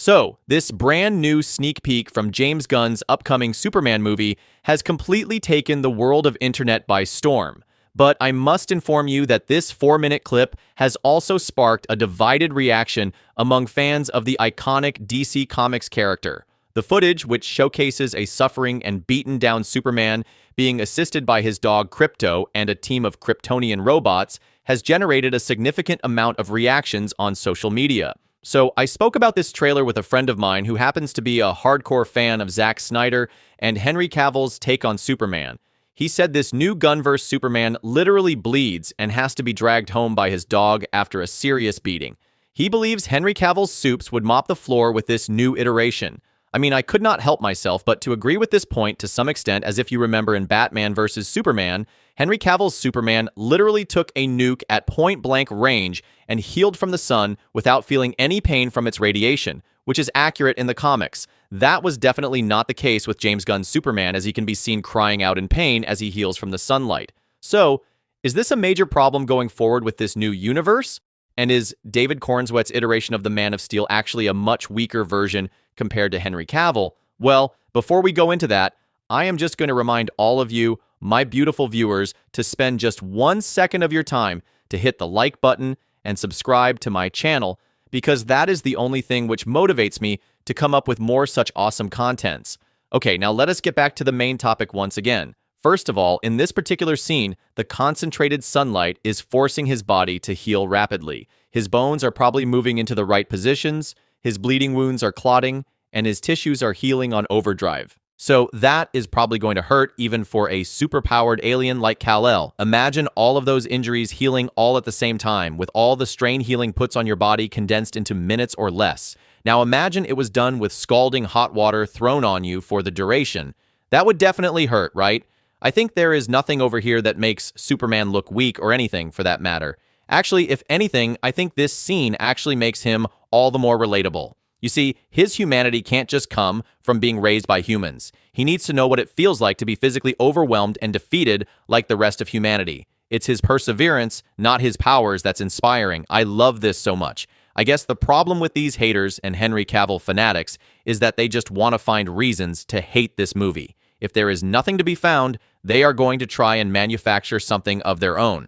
So, this brand new sneak peek from James Gunn's upcoming Superman movie has completely taken the world of internet by storm. But I must inform you that this 4-minute clip has also sparked a divided reaction among fans of the iconic DC Comics character. The footage, which showcases a suffering and beaten down Superman being assisted by his dog Krypto and a team of Kryptonian robots, has generated a significant amount of reactions on social media. So I spoke about this trailer with a friend of mine who happens to be a hardcore fan of Zack Snyder and Henry Cavill's take on Superman. He said this new Gunverse Superman literally bleeds and has to be dragged home by his dog after a serious beating. He believes Henry Cavill's supes would mop the floor with this new iteration. I mean, I could not help myself but to agree with this point to some extent, as if you remember in Batman vs. Superman, Henry Cavill's Superman literally took a nuke at point-blank range and healed from the sun without feeling any pain from its radiation, which is accurate in the comics. That was definitely not the case with James Gunn's Superman, as he can be seen crying out in pain as he heals from the sunlight. So, is this a major problem going forward with this new universe? And is David Cornswett's iteration of the Man of Steel actually a much weaker version compared to Henry Cavill? Well, before we go into that, I am just going to remind all of you, my beautiful viewers, to spend just 1 second of your time to hit the like button and subscribe to my channel, because that is the only thing which motivates me to come up with more such awesome contents. Okay, now let us get back to the main topic once again. First of all, in this particular scene, the concentrated sunlight is forcing his body to heal rapidly. His bones are probably moving into the right positions, his bleeding wounds are clotting, and his tissues are healing on overdrive. So that is probably going to hurt even for a superpowered alien like Kal-El. Imagine all of those injuries healing all at the same time, with all the strain healing puts on your body condensed into minutes or less. Now imagine it was done with scalding hot water thrown on you for the duration. That would definitely hurt, right? I think there is nothing over here that makes Superman look weak or anything for that matter. Actually, if anything, I think this scene actually makes him all the more relatable. You see, his humanity can't just come from being raised by humans. He needs to know what it feels like to be physically overwhelmed and defeated like the rest of humanity. It's his perseverance, not his powers, that's inspiring. I love this so much. I guess the problem with these haters and Henry Cavill fanatics is that they just want to find reasons to hate this movie. If there is nothing to be found, they are going to try and manufacture something of their own.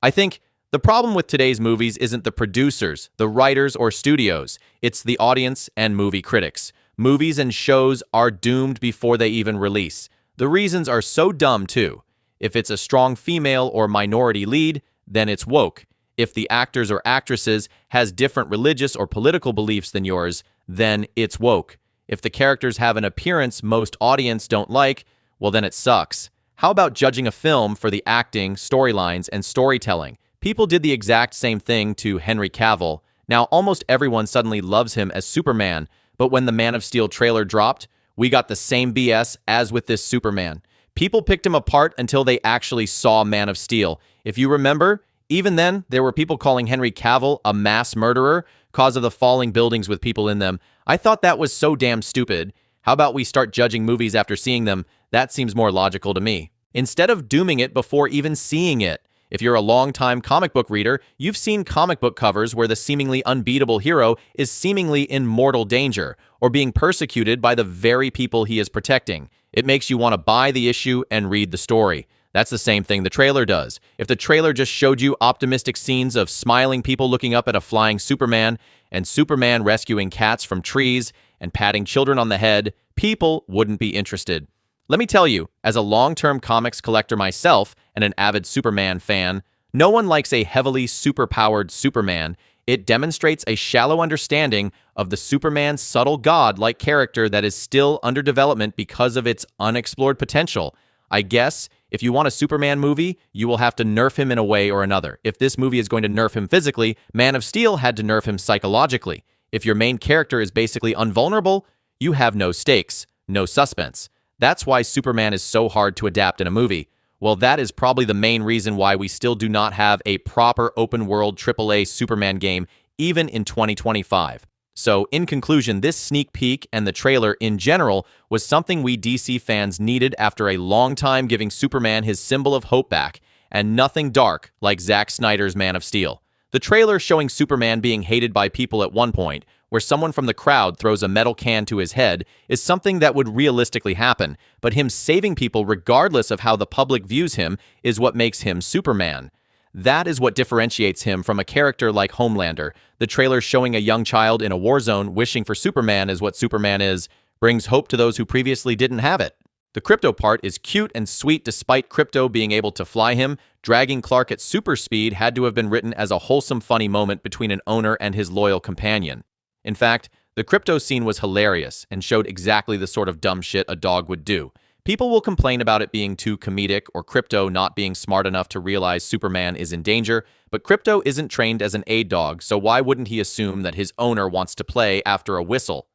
I think the problem with today's movies isn't the producers, the writers, or studios. It's the audience and movie critics. Movies and shows are doomed before they even release. The reasons are so dumb, too. If it's a strong female or minority lead, then it's woke. If the actors or actresses has different religious or political beliefs than yours, then it's woke. If the characters have an appearance most audience don't like, well then it sucks. How about judging a film for the acting, storylines, and storytelling? People did the exact same thing to Henry Cavill. Now almost everyone suddenly loves him as Superman, but when the Man of Steel trailer dropped, we got the same BS as with this Superman. People picked him apart until they actually saw Man of Steel. If you remember, even then, there were people calling Henry Cavill a mass murderer cause of the falling buildings with people in them. I thought that was so damn stupid. How about we start judging movies after seeing them? That seems more logical to me. Instead of dooming it before even seeing it. If you're a longtime comic book reader, you've seen comic book covers where the seemingly unbeatable hero is seemingly in mortal danger or being persecuted by the very people he is protecting. It makes you want to buy the issue and read the story. That's the same thing the trailer does. If the trailer just showed you optimistic scenes of smiling people looking up at a flying Superman and Superman rescuing cats from trees and patting children on the head, people wouldn't be interested. Let me tell you, as a long-term comics collector myself and an avid Superman fan, no one likes a heavily superpowered Superman. It demonstrates a shallow understanding of the Superman's subtle god-like character that is still under development because of its unexplored potential. I guess if you want a Superman movie, you will have to nerf him in a way or another. If this movie is going to nerf him physically, Man of Steel had to nerf him psychologically. If your main character is basically invulnerable, you have no stakes, no suspense. That's why Superman is so hard to adapt in a movie. Well, that is probably the main reason why we still do not have a proper open-world AAA Superman game, even in 2025. So, in conclusion, this sneak peek and the trailer in general was something we DC fans needed after a long time giving Superman his symbol of hope back, and nothing dark like Zack Snyder's Man of Steel. The trailer showing Superman being hated by people at one point, where someone from the crowd throws a metal can to his head, is something that would realistically happen, but him saving people regardless of how the public views him is what makes him Superman. That is what differentiates him from a character like Homelander. The trailer showing a young child in a war zone wishing for Superman is what Superman is, brings hope to those who previously didn't have it. The Krypto part is cute and sweet despite Krypto being able to fly him. Dragging Clark at super speed had to have been written as a wholesome, funny moment between an owner and his loyal companion. In fact, the Krypto scene was hilarious and showed exactly the sort of dumb shit a dog would do. People will complain about it being too comedic or Krypto not being smart enough to realize Superman is in danger, but Krypto isn't trained as an aid dog, so why wouldn't he assume that his owner wants to play after a whistle?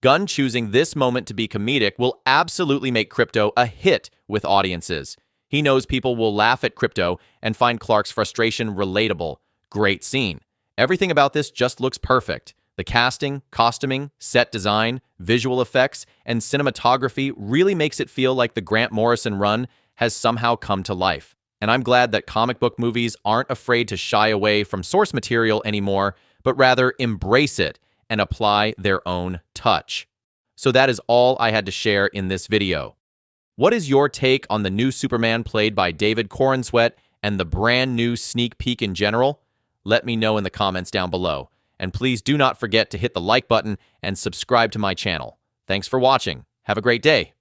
Gunn choosing this moment to be comedic will absolutely make Krypto a hit with audiences. He knows people will laugh at Krypto and find Clark's frustration relatable. Great scene. Everything about this just looks perfect. The casting, costuming, set design, visual effects, and cinematography really makes it feel like the Grant Morrison run has somehow come to life. And I'm glad that comic book movies aren't afraid to shy away from source material anymore, but rather embrace it and apply their own touch. So that is all I had to share in this video. What is your take on the new Superman played by David Corenswet and the brand new sneak peek in general? Let me know in the comments down below. And please do not forget to hit the like button and subscribe to my channel. Thanks for watching. Have a great day.